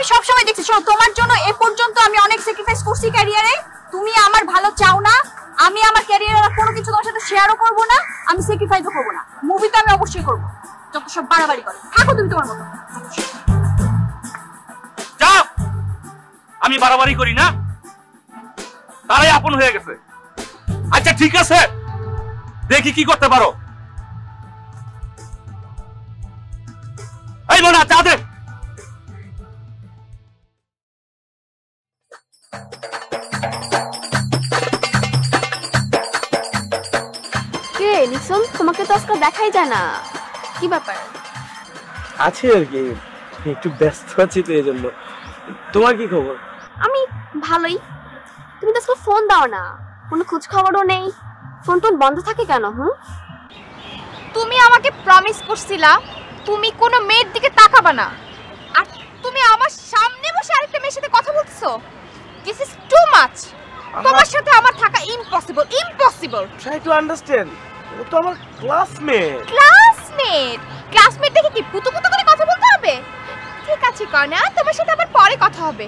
সব সময় দেখছি শোনো তোমার জন্য এ পর্যন্ত আমি অনেক স্যাক্রিফাইস করছি ক্যারিয়ারে তুমি আমার ভালো চাও না আমি আমার ক্যারিয়ারে কোনো কিছু তোমার সাথে শেয়ারও করব না আমি স্যাক্রিফাইসও করব না মুভি তো আমি অবশ্যই করব যত সব বাড়াবাড়ি করে থাকো তুমি তোমার মতো যাও আমি বাড়াবাড়ি করি না তারাই আপন হয়ে গেছে আচ্ছা ঠিক আছে দেখি কি করতে পারো এই মোনা চা দে কে নিসুম তোমাকে তো আজকে দেখাই যায় না কি ব্যাপার আছে আর কি একটু ব্যস্ত আছি তো এজন্য তোমার কি খবর আমি ভালোই তুমি তো আজকে ফোন দাও না কোনো খোঁজ খবরও নেই ফোন টোন বন্ধ থাকে কেন তুমি আমাকে প্রমিস করছিলা তুমি কোনো মেয়ের দিকে তাকাবা না আর তুমি আমার সামনে বসে আরেকটা মেয়ের সাথে কথা বলছো দিস ইজ টু মাচ তোমার সাথে আমার থাকা ইম্পসিবল ট্রাই টু আন্ডারস্ট্যান্ড ও তো আমার ক্লাসমেট দেখে কি পুতু করে কথা বলতে হবে ঠিক আছে কনা তোমার সাথে আবার পরে কথা হবে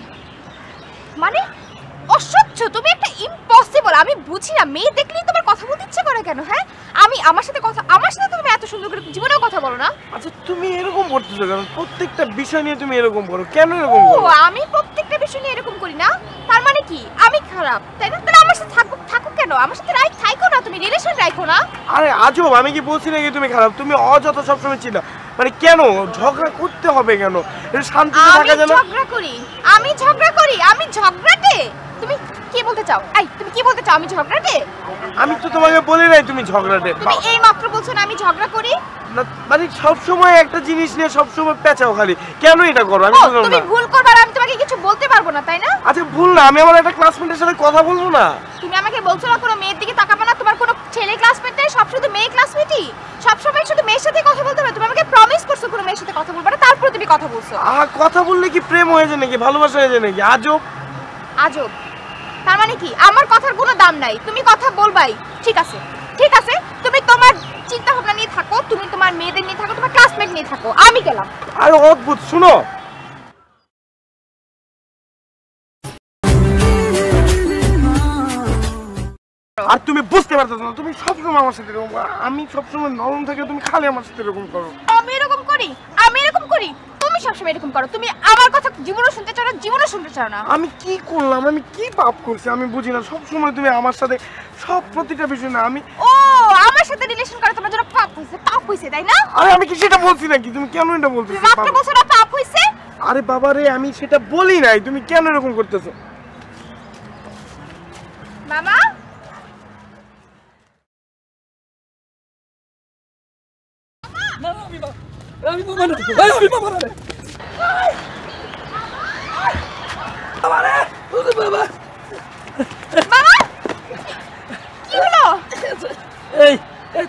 মানে অসহ্য তুমি একটা ইম্পসিবল আমি বুঝি না মেয়ে দেখলেই তোমার কথা বলতে ইচ্ছে করে কেন হ্যাঁ আমি আমার সাথে তুমি এত সুন্দর করে জীবনেও কথা বলো না আচ্ছা তুমি এরকম করতেছো কেন প্রত্যেকটা বিষয় নিয়ে তুমি এরকম করো কেন এরকম করো আমি প্রত্যেকটা বিষয় নিয়ে এরকম করি না তার মানে কি আমি খারাপ তাই না তাহলে আমার সাথে থাকো কেন আমার সাথে থাকো না তুমি রিলেশন রাখো না আরে আজব আমি কি বলছি নাকি তুমি খারাপ তুমি অযথা সবসময় ছিল মানে কেন ঝগড়া করতে হবে কেন শান্তিতে থাকা যায় না আমি ঝগড়াটে তুমি কি বলতে চাও তুমি কি বলতে চাও আমি ঝগড়াটে আমি তো তোমাকে বলি নাই তুমি ঝগড়াটে তুমি এই মাত্র বলছো না আমি ঝগড়া করি মানে সব সময় একটা জিনিস নিয়ে সব সময় পেঁচাও খালি কেন এটা করো আমি বুঝলাম না তুমি ভুল করবে আর আমি তোমাকে কিছু বলতে পারবো না তাই না আচ্ছা ভুল না আমি আমার একটা ক্লাসমেটের সাথে কথা বলবো না তুমি আমাকে বলছো না কোনো মেয়ের দিকে তাকাবে না তোমার কোনো ছেলে ক্লাসমেট নেই সব শুধু মেয়ে ক্লাসমেটই সব সময় শুধু মেয়ের সাথে কথা বলতে হবে তুমি আমাকে প্রমিস করছো কোনো মেয়ের সাথে কথা বলবে না তারপর তুমি কথা বলছো কথা বললে কি প্রেম হয়ে যায় নাকি ভালোবাসা হয়ে যায় নাকি আজব তার মানে কি আমার কথার কোনো দাম নাই তুমি কথা বলবাই ঠিক আছে তুমি তোমার চিন্তা ভাবনা নিয়ে থাকো তুমি তোমার মেয়েদের নিয়ে থাকো তোমার ক্লাসমেট নিয়ে থাকো আমি গেলাম আরে অদ্ভুত শুনো আর তুমি বুঝতে পারছো না তুমি সবসময় আমার সাথে এরকম আমি সবসময় নরম থাকি তুমি খালি আমার সাথে এরকম করো আমি এরকম করি তুমি সবসময় এরকম করো তুমি আমার কথা জীবনও শুনতে চাও না আমি কি করলাম আমি কি পাপ করছি আমি বুঝি না সবসময় তুমি আমার সাথে সব প্রতিটা বিষয় না আমি আমার সাথে রিলেশন করে তোমার জন্য পাপ হইছে তাই না আরে আমি কি সেটা বলছি নাকি তুমি কেন এটা বলতেছো তুমি মাত্র বলছো না পাপ হইছে আরে বাবা রে আমি সেটা বলি নাই তুমি কেন এরকম করতেছো মামা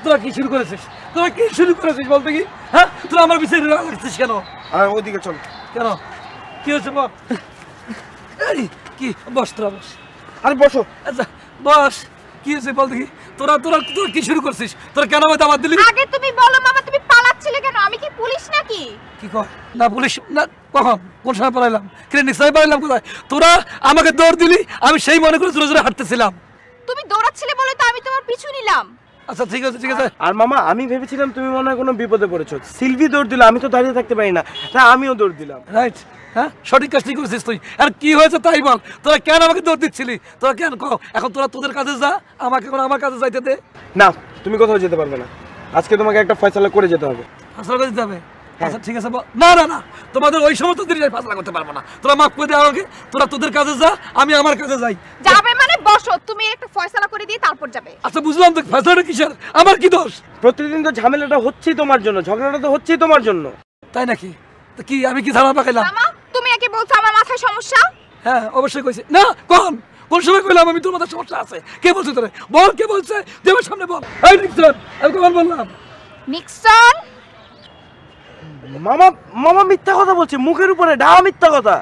তোরা কি শুরু করেছিস বলতে কি হ্যাঁ তোরা আমার বিষয়ে লাগছিস কেন ওইদিকে চল কেন কি হয়েছে বল কি বস তোরা বস আরে বসো আচ্ছা বস কি হয়েছে বল দেখি তোরা কি শুরু করছিস তোরা কেন আমায় দাওয়াত দিলি আগে তুমি বলো মামা তুমি পালাচ্ছিলে কেন আমি কি পুলিশ নাকি কি কর না পুলিশ না কখন কোন সময় পালাইলাম ক্লিনিক সময় পালাইলাম কোথায় তোরা আমাকে দৌড় দিলি আমি সেই মনে করে জোরে জোরে হাঁটতেছিলাম তুমি দৌড়াচ্ছিলে বলে তো আমি তোমার পিছু নিলাম আচ্ছা ঠিক আছে আর মামা আমি ভেবেছিলাম তুমি মনে হয় কোনো বিপদে পড়েছো সিলভি দৌড় দিল আমি তো দাঁড়িয়ে থাকতে পারি না তাই আমিও দৌড় দিলাম রাইট হ্যাঁ সঠিক কাজটি করেছিস তুই আর কি হয়েছে তাই বল তোরা কেন আমাকে দৌড় দিচ্ছিলি তোরা কেন কও এখন তোরা তোদের কাজে যা আমাকে এখন আমার কাজে যাইতে দে না তুমি কোথাও যেতে পারবে না আজকে তোমাকে একটা ফয়সালা করে যেতে হবে ফয়সালা করে যেতে হবে আচ্ছা ঠিক আছে না তোমাদের ওই সময় তোদের ফয়সালা করতে পারবো না তোরা মাফ করে দে আমাকে তোরা তোদের কাজে যা আমি আমার কাজে যাই যাবে মানে বসো তুমি একটা ফয়সালা করে দিয়ে তারপর যাবে আচ্ছা বুঝলাম তো ফয়সালাটা কিসের আমার কি দোষ প্রতিদিন তো ঝামেলাটা হচ্ছেই তোমার জন্য ঝগড়াটা তো হচ্ছেই তোমার জন্য তাই নাকি তো কি আমি কি ঝামেলা পাকাইলাম মামা তুমি নাকি বলছো আমার মাথায় সমস্যা হ্যাঁ অবশ্যই কইছি না কোন সময় কইলাম আমি তোর মাথায় সমস্যা আছে কে বলছে তোরে বল কে বলছে দেবের সামনে বল এই নিক্সন আমি কখন বললাম নিক্সন মামা মিথ্যা কথা বলছে মুখের উপরে ঢাকা মিথ্যা কথা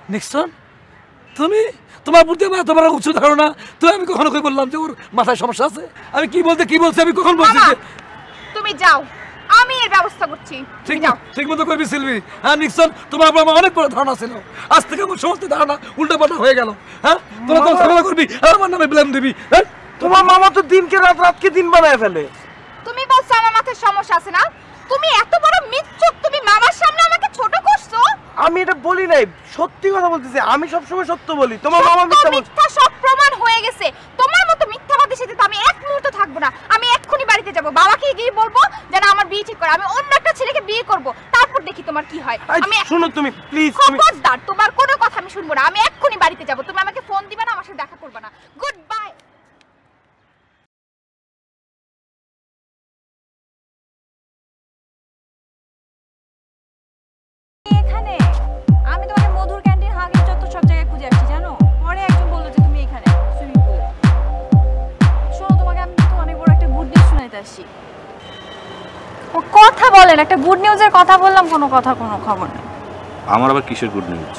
নিক্সন তুমি তোমার বুদ্ধি আমার তোমার উচ্চ ধারণা তুই আমি কখনো বললাম যে ওর মাথায় সমস্যা আছে আমি কি বলছে আমি কখন বলছি তুমি যাও আমি এর ব্যবস্থা করছি। ঠিক যাও। ঠিক মতো করবি সিলভি। হ্যাঁ নিক্সন, তোমার উপর আমার অনেক বড় ধারণা ছিল, আজ থেকে আমার সমস্ত ধারণা উল্টাপাল্টা হয়ে গেল। হ্যাঁ তোরা তো ঝগড়া করবি আর আমার নামে ব্লেম দিবি। হ্যাঁ তোমার মামা তো দিনকে রাত, রাতকে দিন বানায় ফেলে। তুমি বলছো আমার মাথায় সমস্যা আছে না? তুমি এত বড় মিথ্যুক, তুমি মামার সামনে আমাকে ছোট করছো। আমি এটা বলি নাই, সত্যি কথা বলতেছি, আমি সবসময় সত্য বলি। তোমার মামা মিথ্যা বলছে। মিথ্যা সব প্রমাণ হয়ে গেছে। তোমার মতো মিথ্যাবাদীর সাথে তো আমি এক মুহূর্ত থাকবো না। আমি এক্ষুনি বাড়িতে যাব, বাবাকে গিয়ে বলবো যেন আমার বিয়ে ঠিক করে, আমি অন্য একটা ছেলেকে বিয়ে করব, তারপর দেখি তোমার কি হয়। আমি শুনো তুমি প্লিজ, তুমি খবরদার, তোমার কোনো কথা আমি শুনবো না। আমি এক্ষুনি বাড়িতে যাব, তুমি আমাকে ফোন দিবে না, আমার সাথে দেখা করবে না। Good bye. এখানে আমি তোমাকে মধুর ক্যান্টিন হাগি চত্বর সব জায়গায় খুঁজে আসছি জানো। পরে একজন বললো যে তুমি এখানে সুইমিং পুলে। শোনো, তোমাকে আমি তো অনেক বড় একটা গুড নিউজ শোনাইতে আসছি। ও কথা বলেন, একটা গুড নিউজের কথা বললাম, কোনো খবর নেই। আমার আবার কিসের গুড নিউজ?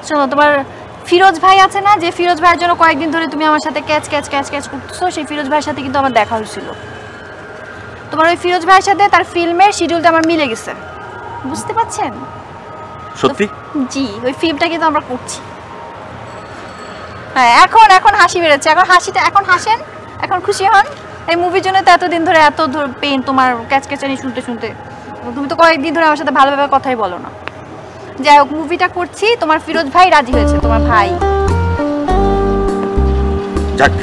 শোনো, তোমার ফিরোজ ভাই আছে না, যে ফিরোজ ভাইয়ের জন্য কয়েকদিন ধরে তুমি আমার সাথে ক্যাচ করতেছো, সেই ফিরোজ ভাইয়ের সাথে কিন্তু আমার দেখা হয়েছিল। তোমার ওই ফিরোজ ভাইয়ের সাথে তার ফিল্মের শিডিউলটা আমার মিলে গেছে, বুঝতে পারছেন? সত্যি? জি, ওই ফিল্মটা কিন্তু আমরা করছি। হ্যাঁ, এখন হাসি বেরোচ্ছে, এখন হাসেন, এখন খুশি হন। এই মুভির জন্য তো এতদিন ধরে এত পেন তোমার ক্যাচক্যাচানি শুনতে তুমি তো কয়েকদিন ধরে আমার সাথে ভালোভাবে কথাই বলো না। যাই হোক, মুভিটা করছি, তোমার ফিরোজ ভাই রাজি হয়েছে, তোমার ভাই। যাক,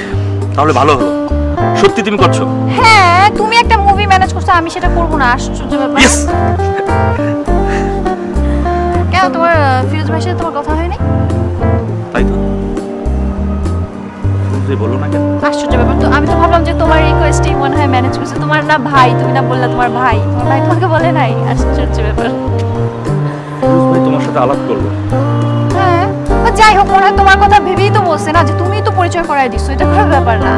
তাহলে ভালো হলো। সত্যি তুমি করছো? হ্যাঁ, তুমি একটা মুভি ম্যানেজ করছো, আমি সেটা করবো না? আশ্চর্য ব্যাপার। কেন, তোমার ফিরোজ ভাইয়ের সাথে তোমার কথা হয়নি? তাই তো, বলো না কেন? আশ্চর্য ব্যাপার। তো আমি তো ভাবলাম যে তোমার রিকোয়েস্টই মনে হয় ম্যানেজ করছে। তোমার না ভাই, তুমি না বললা তোমার ভাই তোমাকে বলে নাই? আশ্চর্য ব্যাপার। ভাই তোমার সাথে আলাপ করবো। হ্যাঁ, যাই হোক, মনে হয় তোমার কথা ভেবেই তো বলছে না যে তুমিই তো পরিচয় করাই দিচ্ছ, এটা কোনো ব্যাপার না।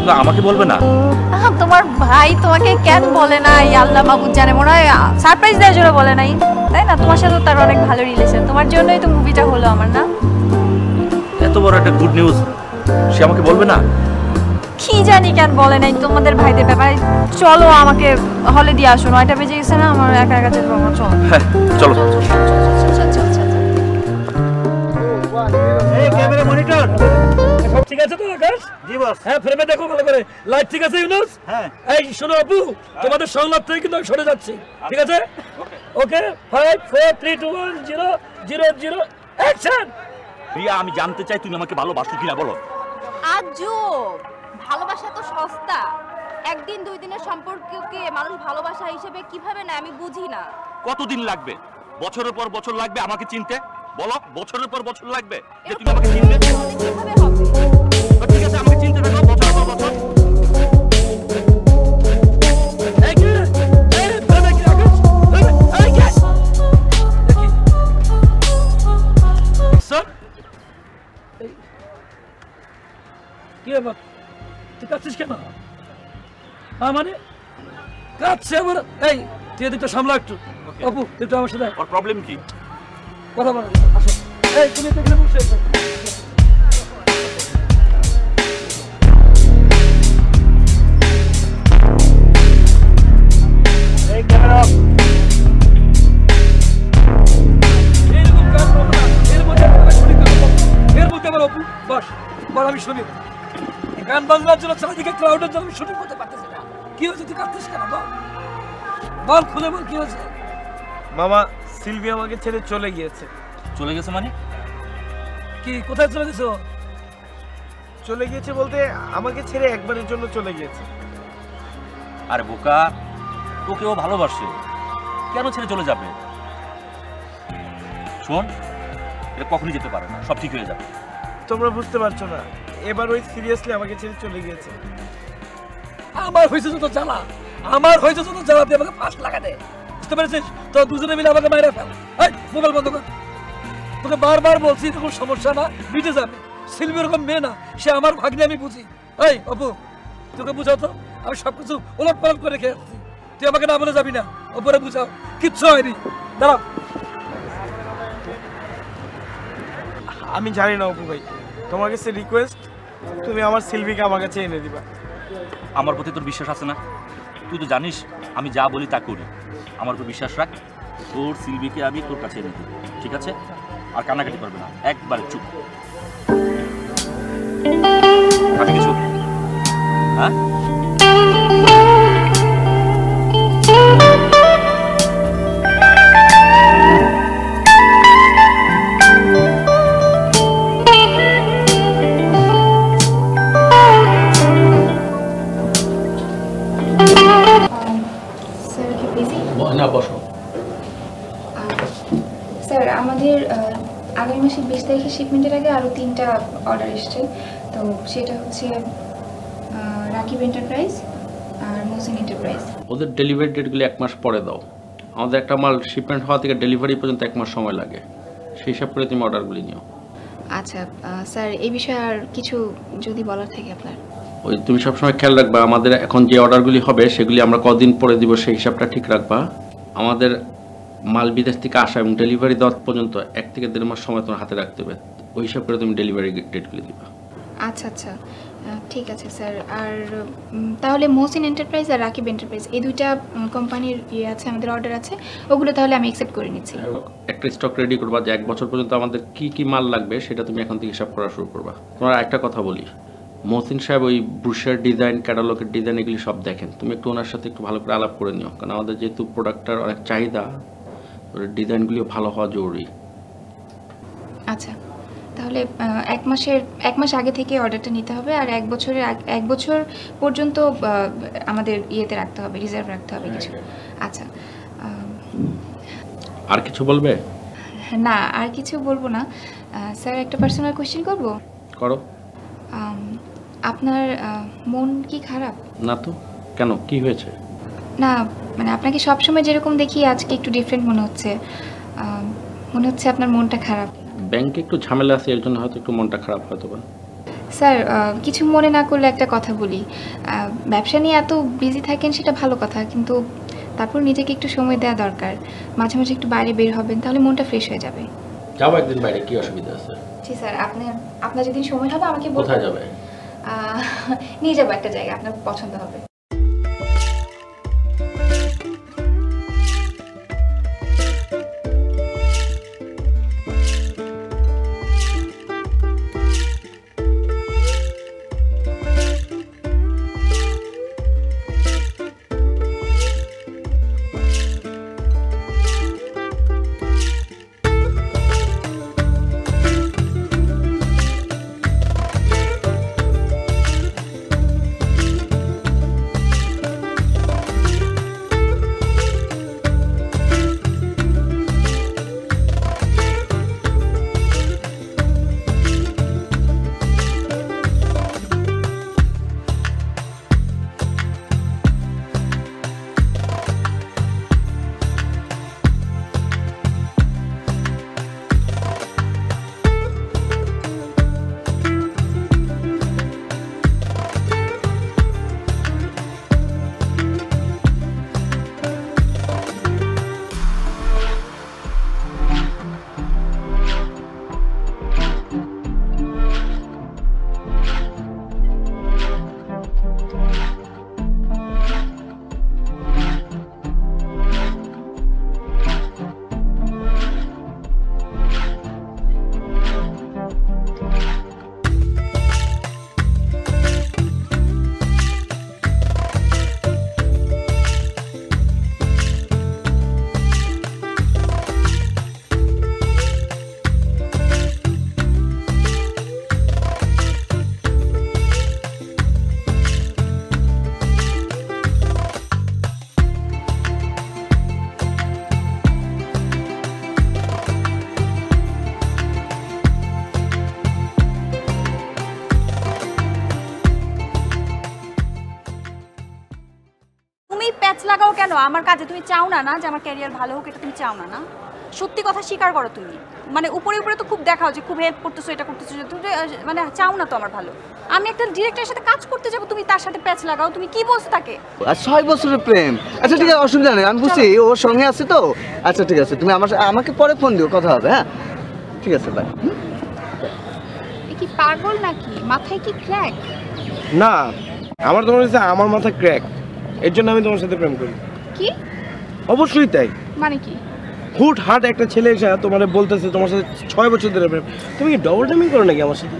না, আমাকে বলবে না? তোমার ভাই তোমাকে কেন বলে নাই আল্লাহ মাহবুব জানে, মনে হয় সারপ্রাইজ দেওয়ার জন্য বলে নাই, তাই না? তোমার সাথে তার অনেক ভালো রিলেশন, তোমার জন্যই তো মুভিটা হলো আমার, না? এত বড় একটা গুড নিউজ সে আমাকে বলবে না? কি জানি কেন বলে নাই তোমাদের ভাইদের ব্যাপারে। চলো, আমাকে হলে দিয়ে আসো, 9টা বেজে গেছে না, আমার একা যেতে পারবো। চলো। হ্যাঁ চলো। এই ক্যামেরা মনিটর সব ঠিক আছে তো আকাশ? জি বস। হ্যাঁ, ফ্রেমে দেখো ভালো করে, লাইট ঠিক আছে ইউনুস? হ্যাঁ। এই শোনো আপু, তোমাদের সংলাপ থেকে কিন্তু আমি সরে যাচ্ছি, ঠিক আছে? ওকে, 5 4 3 2 1 0 0 0 অ্যাকশন। রিয়া, আমি জানতে চাই তুমি আমাকে ভালোবাসো কিনা, বলো। আজব, ভালোবাসা তো সস্তা। একদিন দুই দিনের সম্পর্ককে মানুষ ভালোবাসা হিসেবে কিভাবে না আমি বুঝি না। কতদিন লাগবে? বছরের পর বছর লাগবে আমাকে চিনতে? বলো, বছরের পর বছর লাগবে যে তুমি আমাকে চিনবে? কিভাবে হবে? ঠিক আছে, আমাকে চিনতে থাকো বছরের পর বছর। এই কি? এই ফ্রেমে কি আকাশ? এই কি? স্যার, কি ব্যাপার? তুই কাঁদছিস কেন? মানে কাঁদছে আমার? এই তুই এদিকটা সামলা একটু। অপু, তুই একটু আমার সাথে ওর প্রবলেম কি? কথা বল। আসো, এই তুমি এখানে বসে আছো। এই ক্যামেরা অফ। এইরকম গান করবো না, এর মধ্যে আমরা শুনি করবো, এর মধ্যে আমার অপু বস বল, আমি শুনি। গান বাজনার জন্য চারিদিকে ক্রাউডের জন্য আমি শুটিং করতে পারতেছি না। কি হয়েছে, তুই কাঁদছিস কেন? বল খুলে বল, কি হয়েছে? মামা, সিলভি আমাকে ছেড়ে চলে গিয়েছে। চলে গেছে মানে? কি, কোথায় চলে গেছো? চলে গিয়েছে বলতে আমাকে ছেড়ে একবারের জন্য চলে গিয়েছে। আরে বোকা, তোকেও ভালোবাসে, কেন ছেড়ে চলে যাবে? শোন, এটা কখনই যেতে পারে না, সব ঠিক হয়ে যাবে। তোমরা বুঝতে পারছো না, এবার ওই সিরিয়াসলি আমাকে ছেড়ে চলে গিয়েছে। আমার হয়েছে যত জ্বালা, তুই আমাকে ফাঁস লাগা দে, বুঝতে পেরেছিস? তো দুজনে মিলে আমাকে মাইরা ফেল। এই মোবাইল বন্ধ কর। তোকে বারবার বলছি এরকম সমস্যা না, মিটে যাবে। সিলভি এরকম মেয়ে না, সে আমার ভাগ্নে, আমি বুঝি। এই অপু, তোকে বুঝাও তো, আমি সবকিছু ওলট পালট করে রেখে আসছি, তুই আমাকে না বলে যাবি না। ওপরে বুঝাও, কিচ্ছু হয়নি। দাঁড়াও। আমি জানি না অপু ভাই, তোমার কাছে রিকোয়েস্ট, তুমি আমার সিলভিকে আমার কাছে এনে দিবা। আমার প্রতি তোর বিশ্বাস আছে না? তুই তো জানিস আমি যা বলি তা করি। আমার উপর বিশ্বাস রাখ, তোর সিলভিকে আমি তোর কাছে এনে দেবো, ঠিক আছে? আর কান্নাকাটি করবে না, একবারে চুপ। আমি কিছু হ্যাঁ না বসো। স্যার আমাদের আগামী মাসের 20 তারিখে শিপমেন্টের আগে আরও 3টা অর্ডার এসছে। তো সেটা হচ্ছে রাকিব এন্টারপ্রাইজ আর মোহসিন এন্টারপ্রাইজ। ওদের ডেলিভারি ডেটগুলি 1 মাস পরে দাও। আমাদের একটা মাল শিপমেন্ট হওয়া থেকে ডেলিভারি পর্যন্ত 1 মাস সময় লাগে, সেই হিসাব করে তুমি অর্ডারগুলি নিও। আচ্ছা স্যার, এই বিষয়ে আর কিছু যদি বলার থাকে আপনার? ওই তুমি সবসময় খেয়াল রাখবা, আমাদের এখন যে অর্ডারগুলি হবে সেগুলি আমরা কদিন পরে দিব সেই হিসাবটা ঠিক রাখবা। আমাদের মাল বিদেশ থেকে আসা এবং ডেলিভারি দেওয়া পর্যন্ত 1 থেকে 1.5 মাস সময় তোমার হাতে রাখতে হবে, ওই হিসাব করে তুমি ডেলিভারি ডেটগুলি দিবা। আচ্ছা আচ্ছা, ঠিক আছে স্যার। আর তাহলে মোহসিন এন্টারপ্রাইজ আর রাকিব এন্টারপ্রাইজ এই দুইটা কোম্পানির ইয়ে আছে, আমাদের অর্ডার আছে, ওগুলো তাহলে আমি অ্যাকসেপ্ট করে নিচ্ছি। একটা স্টক রেডি করবা যে 1 বছর পর্যন্ত আমাদের কি কি মাল লাগবে সেটা তুমি এখন থেকে হিসাব করা শুরু করবা। তোমার একটা কথা বলি, মহসিন সাহেব ওই ব্রুশের ডিজাইন, ক্যাটালগের ডিজাইন এগুলি সব দেখেন, তুমি একটু ওনার সাথে একটু ভালো করে আলাপ করে নিও, কারণ আমাদের যেহেতু প্রোডাক্টটার অনেক চাহিদা, ওর ডিজাইনগুলিও ভালো হওয়া জরুরি। আচ্ছা, তাহলে 1 মাস আগে থেকে অর্ডারটা নিতে হবে, আর 1 বছর পর্যন্ত আমাদের ইয়েতে রাখতে হবে, রিজার্ভ রাখতে হবে কিছু। আচ্ছা, আর কিছু বলবে? না, আর কিছু বলবো না স্যার। একটা পার্সোনাল কোয়েশ্চেন করব? করো। আপনার মন কি খারাপ? না তো, কেন, কি হয়েছে? না মানে আপনাকে সবসময় যেরকম দেখি আজকে একটু ডিফারেন্ট মনে হচ্ছে, আপনার মনটা খারাপ। ব্যাংকে একটু ঝামেলা আছে, এর জন্য হয়তো একটু মনটা খারাপ হয়তো বা। স্যার কিছু মনে না করলে একটা কথা বলি, ব্যবসা নিয়ে এত বিজি থাকেন সেটা ভালো কথা, কিন্তু তারপর নিজেকে একটু সময় দেওয়া দরকার। মাঝে মাঝে একটু বাইরে বের হবেন, তাহলে মনটা ফ্রেশ হয়ে যাবে। যাও একদিন বাইরে, কি অসুবিধা আছে? জি স্যার, আপনার যেদিন সময় হবে আমাকে বলুন। কোথায় যাবে? নিয়ে যাবো একটা জায়গা আপনার পছন্দ হবে। লাগাও কেন আমার কাজে? তুমি চাও না যে আমার ক্যারিয়ার ভালো হোক, এটা তুমি চাও না? সত্যি কথা স্বীকার করো তুমি। মানে উপরে উপরে তো খুব দেখাও যে খুব হেল্প করতেছো, এটা করতেছো, তুমি মানে চাও না তো আমার ভালো। আমি একটা ডিরেক্টরের সাথে কাজ করতে যাবো, তুমি তার সাথে প্যাচ লাগাও, তুমি কি বলছো তাকে? আর 6 বছরের প্রেম। আচ্ছা ঠিক আছে, অসুবিধা নেই, আমি বুঝছি ওর সঙ্গে আছে তো। আচ্ছা ঠিক আছে, তুমি আমাকে পরে ফোন দিও, কথা হবে। হ্যাঁ ঠিক আছে, বাই। কি পাগল নাকি? মাথায় কি ক্র্যাক? না, আমার তো মনে হচ্ছে আমার মাথা ক্র্যাক। এর জন্য আমি তোমার সাথে প্রেম করি। কি অবশ্যই তাই। মানে কি? হুট হাট একটা ছেলে এসে তোমার বলতেছে তোমার সাথে 6 বছর ধরে প্রেম, তুমি কি ডবল টাইমিং করো নাকি আমার সাথে?